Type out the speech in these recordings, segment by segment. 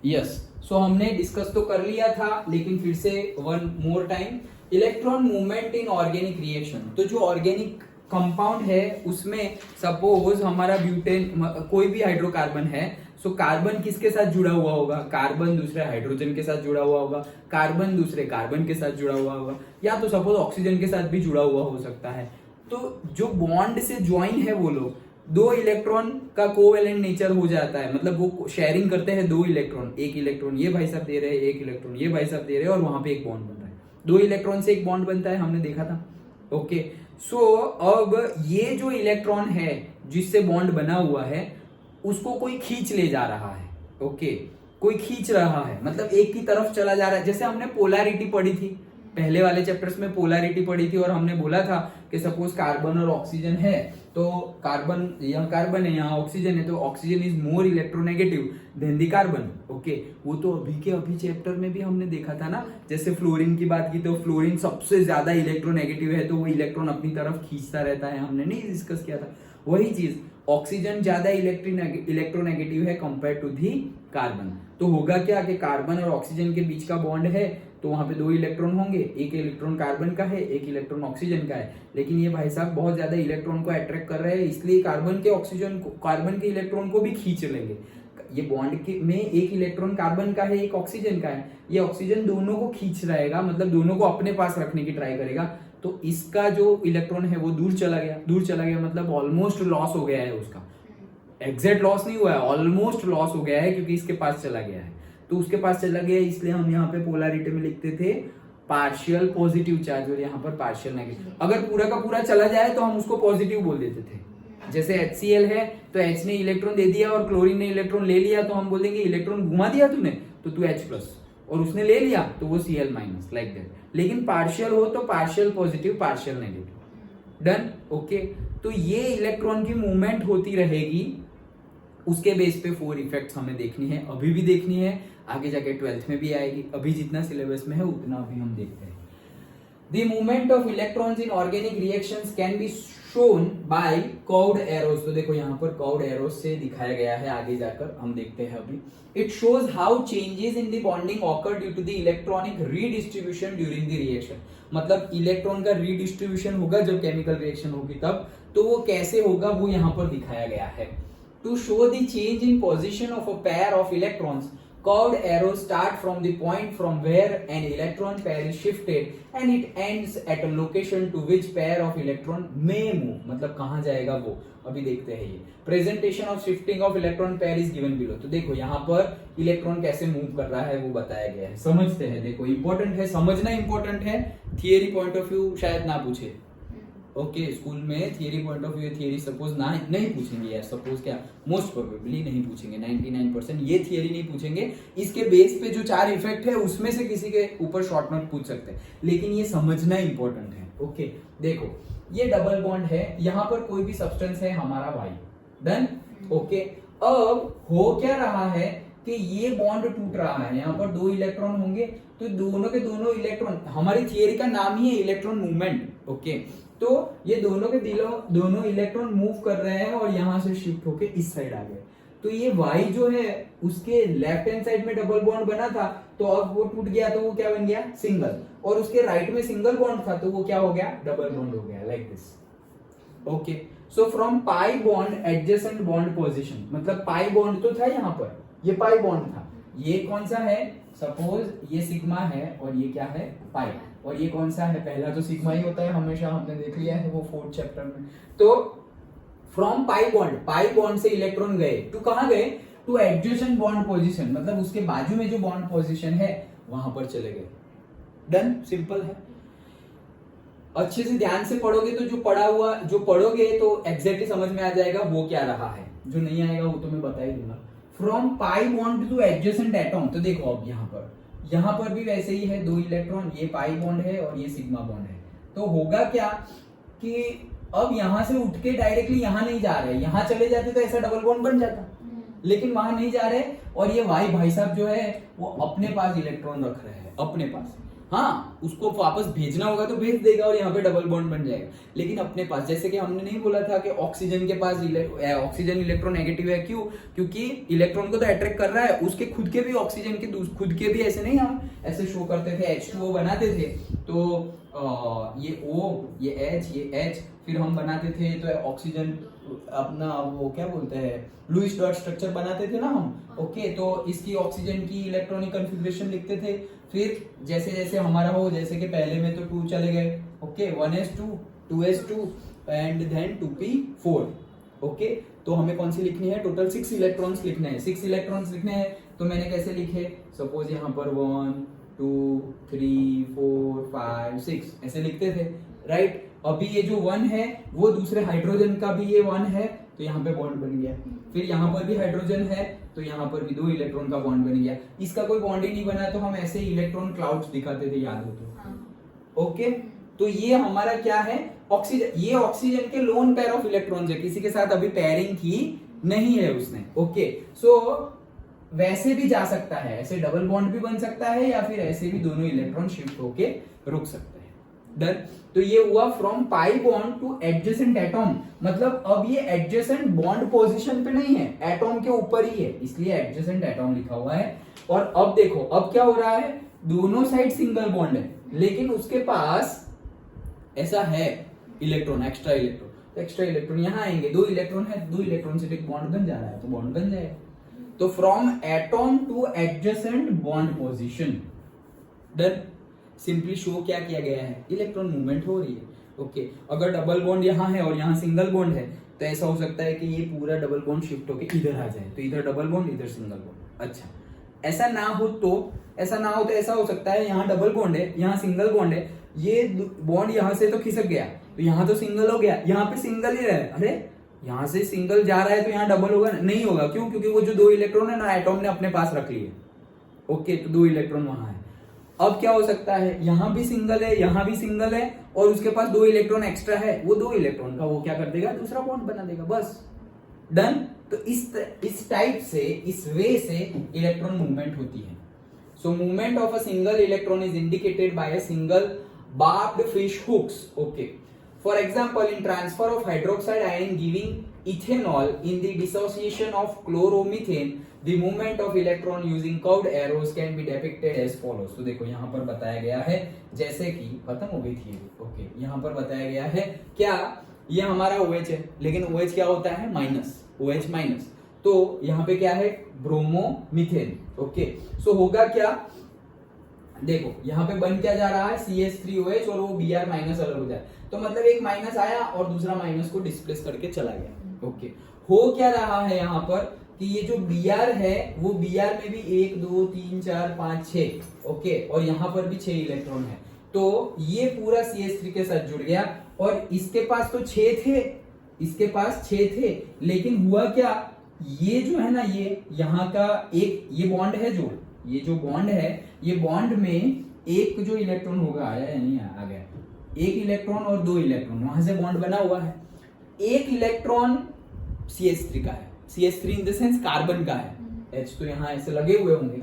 Yes, सो हमने discuss तो कर लिया था, लेकिन फिर से one more time, electron movement in organic reaction. तो जो ऑर्गेनिक कंपाउंड है उसमें सपोज हमारा ब्यूटेन, कोई भी हाइड्रोकार्बन है, सो कार्बन किसके साथ जुड़ा हुआ होगा, कार्बन दूसरे हाइड्रोजन के साथ जुड़ा हुआ होगा, कार्बन दूसरे कार्बन के साथ जुड़ा हुआ होगा, या तो सपोज ऑक्सीजन के साथ भी जुड़ा हुआ हो सकता है। तो जो बॉन्ड से ज्वाइन है वो लोग, दो इलेक्ट्रॉन का कोवेलेंट नेचर हो जाता है, मतलब वो शेयरिंग करते हैं दो इलेक्ट्रॉन, एक इलेक्ट्रॉन ये भाई साहब दे रहे हैं, एक इलेक्ट्रॉन ये भाई साहब दे रहे हैं, और वहां पे एक बॉन्ड बन रहा है, दो इलेक्ट्रॉन से एक बॉन्ड बनता है, हमने देखा था। ओके, सो अब ये जो इलेक्ट्रॉन है जिससे बॉन्ड बना हुआ है उसको कोई खींच ले जा रहा है। ओके, कोई खींच रहा है मतलब एक की तरफ चला जा रहा है। जैसे हमने पोलैरिटी पढ़ी थी पहले वाले चैप्टर्स में, पोलैरिटी पढ़ी थी और हमने बोला था कि सपोज कार्बन और ऑक्सीजन है, तो कार्बन, यहाँ कार्बन है यहाँ ऑक्सीजन है, तो oxygen is more electronegative than the carbon. Okay, वो तो अभी के अभी चैप्टर में भी हमने देखा था ना, जैसे फ्लोरीन की बात की तो फ्लोरीन सबसे ज्यादा इलेक्ट्रोनेगेटिव है, तो वो इलेक्ट्रॉन अपनी तरफ खींचता रहता है, हमने नहीं डिस्कस किया था। वही चीज, ऑक्सीजन ज्यादा इलेक्ट्रोनेगेटिव है कंपेयर टू दी कार्बन। तो होगा क्या कि कार्बन और ऑक्सीजन के बीच का बॉन्ड है, तो वहां पे दो इलेक्ट्रॉन होंगे, एक इलेक्ट्रॉन कार्बन का है, एक इलेक्ट्रॉन ऑक्सीजन का है, लेकिन ये भाई साहब बहुत ज्यादा इलेक्ट्रॉन को अट्रैक्ट कर रहे हैं, इसलिए कार्बन के ऑक्सीजन को, कार्बन के इलेक्ट्रॉन को भी खींच लेंगे। ये बॉन्ड में एक इलेक्ट्रॉन कार्बन का है, एक ऑक्सीजन का है, ये ऑक्सीजन दोनों को खींच रहेगा, मतलब दोनों को अपने पास रखने की ट्राई करेगा। तो इसका जो इलेक्ट्रॉन है वो दूर चला गया, दूर चला गया मतलब ऑलमोस्ट लॉस हो गया है उसका, एग्जैक्ट लॉस नहीं हुआ है, ऑलमोस्ट लॉस हो गया है, क्योंकि इसके पास चला गया है। तो उसके पास चला गया, इसलिए हम यहाँ पे पोलैरिटी में लिखते थे पार्शियल पॉजिटिव चार्ज, और यहाँ पर पार्शियल नेगेटिव। अगर पूरा का पूरा चला जाए तो हम उसको पॉजिटिव बोल देते थे। जैसे HCl है तो H ने इलेक्ट्रॉन दे दिया और क्लोरीन ने इलेक्ट्रॉन ले लिया, तो हम बोल देंगे इलेक्ट्रॉन घुमा दिया तूने तो तू H+, और उसने ले लिया तो वो Cl-, लाइक दैट। लेकिन पार्शियल हो तो partial positive partial negative, done. Okay, तो ये इलेक्ट्रॉन की मूवमेंट होती रहेगी, उसके बेस पे 4 इफेक्ट्स हमें देखनी है, अभी भी देखनी है, आगे जाके 12th में भी आएगी, अभी जितना सिलेबस में है उतना अभी हम देखते हैं। The movement of electrons in organic reactions can be shown by curved arrows। तो देखो यहाँ पर curved arrows से दिखाया गया है, आगे जाकर हम देखते हैं अभी। It shows how changes in the bonding occur due to the electronic redistribution during the reaction। मतलब इलेक्ट्रॉन का redistribution होगा जब केमिकल रिएक्शन होगी तब, तो वो कैसे होगा वो यहाँ पर दिखाया गया है। To show the change in position of a pair of electrons, curved arrows start from the point from where an electron pair is shifted and it ends at a location to which pair of electron may move। मतलब कहाँ जाएगा वो अभी देखते हैं। ये presentation of shifting of electron pair is given below। तो देखो यहाँ पर इलेक्ट्रॉन कैसे मूव कर रहा है वो बताया गया है, समझते हैं। देखो इंपॉर्टेंट है, समझना इंपॉर्टेंट है, थियरी पॉइंट ऑफ व्यू शायद ना पूछे। ओके, स्कूल में theory point of view, theory suppose ना नहीं पूछेंगे यार, सपोज क्या मोस्ट प्रोबेबली नहीं पूछेंगे, 99% ये थियरी नहीं पूछेंगे। इसके बेस पे जो 4 इफेक्ट है उसमें से किसी के ऊपर शॉर्ट नोट पूछ सकते हैं, लेकिन ये समझना इंपॉर्टेंट है। ओके, देखो ये डबल बॉन्ड है, यहाँ पर कोई भी सब्सटेंस है हमारा वाई, डन। ओके, अब हो क्या रहा है कि ये बॉन्ड टूट रहा है, यहाँ पर 2 इलेक्ट्रॉन होंगे, तो दोनों के दोनों इलेक्ट्रॉन, हमारी थियरी का नाम ही है इलेक्ट्रॉन मूवमेंट। ओके, तो ये दोनों के दोनों इलेक्ट्रॉन मूव कर रहे हैं और यहां से शिफ्ट होके इस साइड आ गए। तो ये वाई जो है उसके लेफ्ट हैंड साइड में डबल बॉन्ड बना था, तो अब वो टूट गया तो वो क्या बन गया, सिंगल। और उसके राइट में सिंगल बॉन्ड था तो वो क्या हो गया, डबल बॉन्ड हो गया, like this. Okay, so from pi bond adjacent bond position, मतलब पाई बॉन्ड तो था यहाँ पर, ये पाई बॉन्ड था, ये कौन सा है, सपोज ये सिग्मा है और ये क्या है, पाई, और ये कौन सा है, पहला तो सिग्मा ही होता है हमेशा, हमने देख लिया है वो 4th चैप्टर में। तो फ्रॉम पाई बॉन्ड से इलेक्ट्रॉन गए टू कहां गए, टू एडजेसेंट बॉन्ड पोजीशन, मतलब उसके बाजू में जो बॉन्ड पोजीशन है वहां पर चले गए, डन, सिंपल है। अच्छे से ध्यान से पढ़ोगे तो जो पढ़ोगे तो एग्जैक्टली समझ में आ जाएगा वो क्या रहा है, जो नहीं आएगा वो तो मैं बता ही दूंगा। From pi bond two adjacent atom, तो देखो अब यहाँ पर भी वैसे ही है, 2 इलेक्ट्रॉन, ये पाई बॉन्ड है और ये सिग्मा बॉन्ड है। तो होगा क्या कि अब यहां से उठ के डायरेक्टली यहां नहीं जा रहे, यहां चले जाते तो ऐसा डबल बॉन्ड बन जाता, लेकिन वहां नहीं जा रहे, और ये वाई भाई साहब जो है वो अपने पास इलेक्ट्रॉन रख रहे हैं, अपने पास। हाँ, उसको वापस भेजना होगा तो भेज देगा और यहाँ पे डबल बॉन्ड बन जाएगा। लेकिन अपने पास, जैसे कि हमने नहीं बोला था कि ऑक्सीजन के पास ऑक्सीजन इलेक्ट्रोनेगेटिव है, क्यों? क्योंकि इलेक्ट्रॉन को तो अट्रैक्ट कर रहा है, उसके खुद के भी ऑक्सीजन के खुद के भी ऐसे नहीं, हम ऐसे शो करते थे, H2O बनाते थे, तो ये O, ये H, ये H, फिर हम बनाते थे तो ऑक्सीजन अपना वो क्या बोलते हैं, लुईस डॉट स्ट्रक्चर बनाते थे ना हम। ओके, तो इसकी ऑक्सीजन की इलेक्ट्रॉनिक कॉन्फ़िगरेशन लिखते थे। फिर जैसे जैसे हमारा हो, जैसे कि पहले में तो 2 चले गए, okay, 1s2, 2s2 and then 2p4। Okay, तो हमें कौन सी लिखनी है? टोटल 6 इलेक्ट्रॉन्स लिखने हैं। 6 इलेक्ट्रॉन्स लिखने हैं तो मैंने कैसे लिखे? सपोज यहाँ पर 1 2 3 4 5 6 ऐसे लिखते थे, राइट? अभी ये जो 1 है वो दूसरे हाइड्रोजन का भी ये 1 है, तो यहाँ पे बॉन्ड बन गया। फिर यहाँ पर भी हाइड्रोजन है तो यहाँ पर भी 2 इलेक्ट्रॉन का बॉन्ड बन गया। इसका कोई बॉन्ड ही नहीं बना तो हम ऐसे इलेक्ट्रॉन क्लाउड्स दिखाते थे, याद हो तो। ओके, तो ये हमारा क्या है? ऑक्सीजन। ये ऑक्सीजन के लोन पेयर ऑफ इलेक्ट्रॉन्स है, किसी के साथ अभी पेयरिंग की नहीं है उसने। ओके, सो वैसे भी जा सकता है, ऐसे डबल बॉन्ड भी बन सकता है या फिर ऐसे भी दोनों इलेक्ट्रॉन शिफ्ट होके रुक सकते हैं। डन। तो ये हुआ from pi bond two adjacent atom, मतलब अब ये एडजेसेंट बॉन्ड पोजीशन पे नहीं है, एटॉम के ऊपर ही है, इसलिए एडजेसेंट एटॉम लिखा हुआ है। और अब देखो, अब क्या हो रहा है? दोनों साइड सिंगल बॉन्ड है, लेकिन उसके पास ऐसा है इलेक्ट्रॉन, एक्स्ट्रा इलेक्ट्रॉन। तो एक्स्ट्रा इलेक्ट्रॉन यहाँ आएंगे, 2 इलेक्ट्रॉन है, 2 इलेक्ट्रॉन से एक बॉन्ड बन जा रहा है, तो बॉन्ड बन जाएगा। तो from atom two adjacent bond position. Done. Simply show क्या किया गया है? इलेक्ट्रॉन मूवमेंट हो रही है। ओके, अगर डबल बॉन्ड यहाँ है और यहाँ सिंगल बॉन्ड है तो ऐसा हो सकता है कि ये पूरा डबल बॉन्ड शिफ्ट होके इधर आ जाए, तो इधर डबल बॉन्ड, इधर सिंगल बॉन्ड। अच्छा, ऐसा ना हो तो ऐसा हो सकता है यहाँ डबल बॉन्ड है, यहाँ सिंगल बॉन्ड है, ये बॉन्ड यहाँ से तो खिसक गया तो यहाँ तो सिंगल हो गया, यहाँ पे सिंगल ही रहे। अरे यहाँ से सिंगल जा रहा है तो यहाँ डबल होगा? नहीं होगा। क्यों? क्योंकि वो जो 2 इलेक्ट्रॉन है ना, एटॉम ने अपने पास रख लिए। ओके, तो 2 इलेक्ट्रॉन वहां है। अब क्या हो सकता है? यहाँ भी सिंगल है, यहाँ भी सिंगल है, और उसके पास 2 इलेक्ट्रॉन एक्स्ट्रा है, वो 2 इलेक्ट्रॉन का वो क्या कर देगा? दूसरा बॉन्ड बना देगा, बस। डन। तो इस टाइप से, इस वे से इलेक्ट्रॉन मूवमेंट होती है। So movement of a single electron is indicated by a single barbed fish hooks. Okay, for example, in transfer of hydroxide ion giving ethanol in the dissociation of chloromethane, the movement of electron using curved arrows can be depicted as follows. तो देखो यहाँ पर बताया गया है, जैसे कि खत्म हो गई थी। ओके, यहाँ पर बताया गया है क्या? ये हमारा OH है, लेकिन OH क्या होता है? Minus, OH minus. तो यहाँ पे क्या है? ब्रोमोमीथेन। ओके, सो होगा क्या? देखो यहाँ पे बन क्या जा रहा है? CH3OH, और वो Br माइनस अलग हो जाए, तो मतलब एक माइनस आया और दूसरा माइनस को डिस्प्लेस करके चला गया। ओके, हो क्या रहा है यहाँ पर कि ये जो Br है वो Br में भी 1 2 3 4 5 6, ओके, और यहाँ पर भी 6 इलेक्ट्रॉन है, तो ये पूरा CH3 के साथ जुड़ गया। और इसके पास तो 6 थे, इसके पास 6 थे, लेकिन हुआ क्या? ये जो है ना, ये यहाँ का एक ये बॉन्ड है, जो ये जो बॉन्ड है, ये बॉन्ड में एक जो इलेक्ट्रॉन होगा, आया या नहीं आ गया? एक इलेक्ट्रॉन और 2 इलेक्ट्रॉन, वहां से बॉन्ड बना हुआ है। एक इलेक्ट्रॉन CH3 का है, CH3 in the sense carbon का है, H तो यहाँ ऐसे लगे हुए होंगे,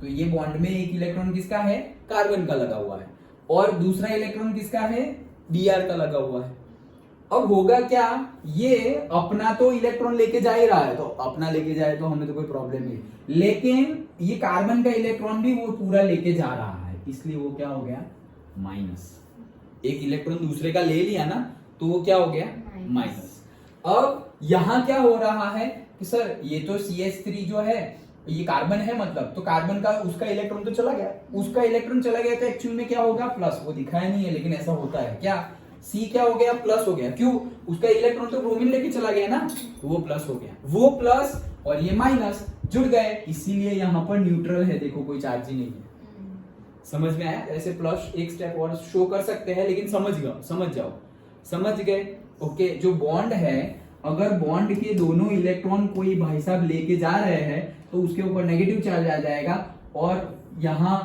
तो ये बॉन्ड में एक इलेक्ट्रॉन किसका है? कार्बन का लगा हुआ है, और दूसरा इलेक्ट्रॉन किसका है? Br का लगा हुआ है। अब होगा क्या? ये अपना तो इलेक्ट्रॉन लेके जा ही रहा है, तो अपना लेके जाए तो हमें तो कोई प्रॉब्लम नहीं, लेकिन ये कार्बन का इलेक्ट्रॉन भी वो पूरा लेके जा रहा है, इसलिए वो क्या हो गया? माइनस। एक इलेक्ट्रॉन दूसरे का ले लिया ना, तो वो क्या हो गया? माइनस। अब यहां क्या हो रहा है कि सर ये तो CH3 जो है ये कार्बन है, मतलब तो कार्बन का उसका इलेक्ट्रॉन तो चला गया, उसका इलेक्ट्रॉन चला गया, तो एक्चुअल में क्या होगा? प्लस। वो दिखाया नहीं है, लेकिन ऐसा होता है क्या? C क्या हो गया? प्लस हो गया। क्यों? उसका इलेक्ट्रॉन तो ब्रोमीन लेके चला गया ना, तो वो प्लस हो गया। वो प्लस और ये माइनस जुड़ गए, इसीलिए यहाँ पर न्यूट्रल है। देखो कोई चार्ज ही नहीं है। समझ में आया? ऐसे प्लस एक स्टेप और शो कर सकते हैं, लेकिन समझ गए। ओके, जो बॉन्ड है, अगर बॉन्ड के दोनों इलेक्ट्रॉन कोई भाई साहब लेके जा रहे हैं तो उसके ऊपर नेगेटिव चार्ज आ जाएगा, और यहाँ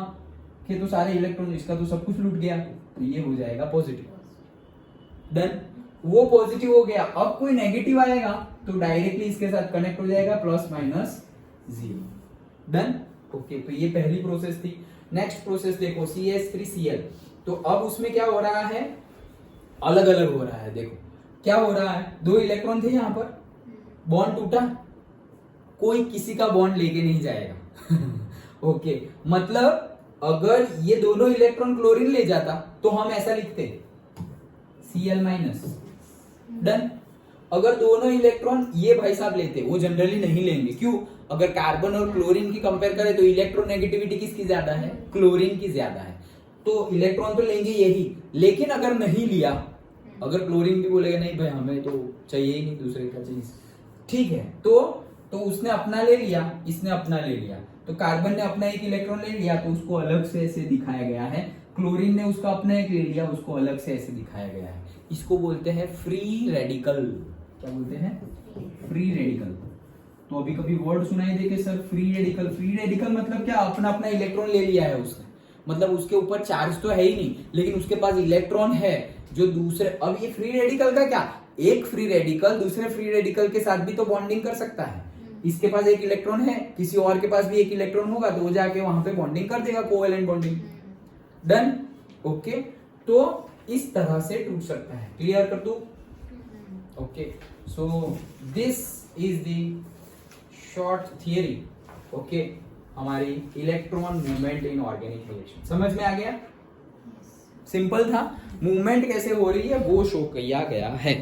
के तो सारे इलेक्ट्रॉन, इसका तो सब कुछ लूट गया, तो ये हो जाएगा पॉजिटिव। डन। वो पॉजिटिव हो गया। अब कोई नेगेटिव आएगा तो डायरेक्टली इसके साथ कनेक्ट हो जाएगा, प्लस माइनस 0। डन। ओके, तो ये पहली प्रोसेस थी। नेक्स्ट प्रोसेस देखो CH3Cl, तो अब उसमें क्या हो रहा है, अलग अलग हो रहा है। देखो क्या हो रहा है, 2 इलेक्ट्रॉन थे यहाँ पर, बॉन्ड टूटा, कोई किसी का बॉन्ड लेके नहीं जाएगा ओके, मतलब अगर ये दोनों इलेक्ट्रॉन क्लोरीन ले जाता तो हम ऐसा लिखते Cl-, डन। अगर दोनों इलेक्ट्रॉन ये भाई साहब लेते, वो जनरली नहीं लेंगे, क्यों? अगर कार्बन और क्लोरीन की कंपेयर करें तो इलेक्ट्रोनेगेटिविटी किसकी ज्यादा है, क्लोरीन की ज्यादा है, तो इलेक्ट्रॉन तो लेंगे यही। लेकिन अगर नहीं लिया, अगर क्लोरीन भी बोलेगा नहीं भाई हमें तो चाहिए ही नहीं दूसरे का चीज, ठीक है, तो उसने अपना ले लिया, इसने अपना ले लिया, तो कार्बन ने अपना एक इलेक्ट्रॉन ले लिया तो उसको अलग से ऐसे दिखाया गया है, क्लोरीन ने उसका अपना एक ले लिया, उसको अलग से ऐसे दिखाया गया है। इसको बोलते हैं फ्री रेडिकल। क्या बोलते हैं? Free radical. तो अभी कभी वर्ड सुनाई दे के sir free radical, free radical मतलब क्या? अपना अपना इलेक्ट्रॉन ले लिया है उसने, मतलब उसके ऊपर चार्ज तो है ही नहीं, लेकिन उसके पास इलेक्ट्रॉन है जो दूसरे। अब ये फ्री रेडिकल का क्या, एक फ्री रेडिकल दूसरे फ्री रेडिकल के साथ भी तो बॉन्डिंग कर सकता है। इसके पास एक इलेक्ट्रॉन है, किसी और के पास भी एक इलेक्ट्रॉन होगा, तो वो जाके वहां पे बॉन्डिंग कर देगा, कोवेलेंट बॉन्डिंग। Done, okay. तो इस तरह से टूट सकता है। क्लियर कर दूं? Okay, so this is the short theory, okay, हमारी electron movement in organic reaction. समझ में आ गया? सिंपल था, मूवमेंट कैसे हो रही है वो शो किया गया है।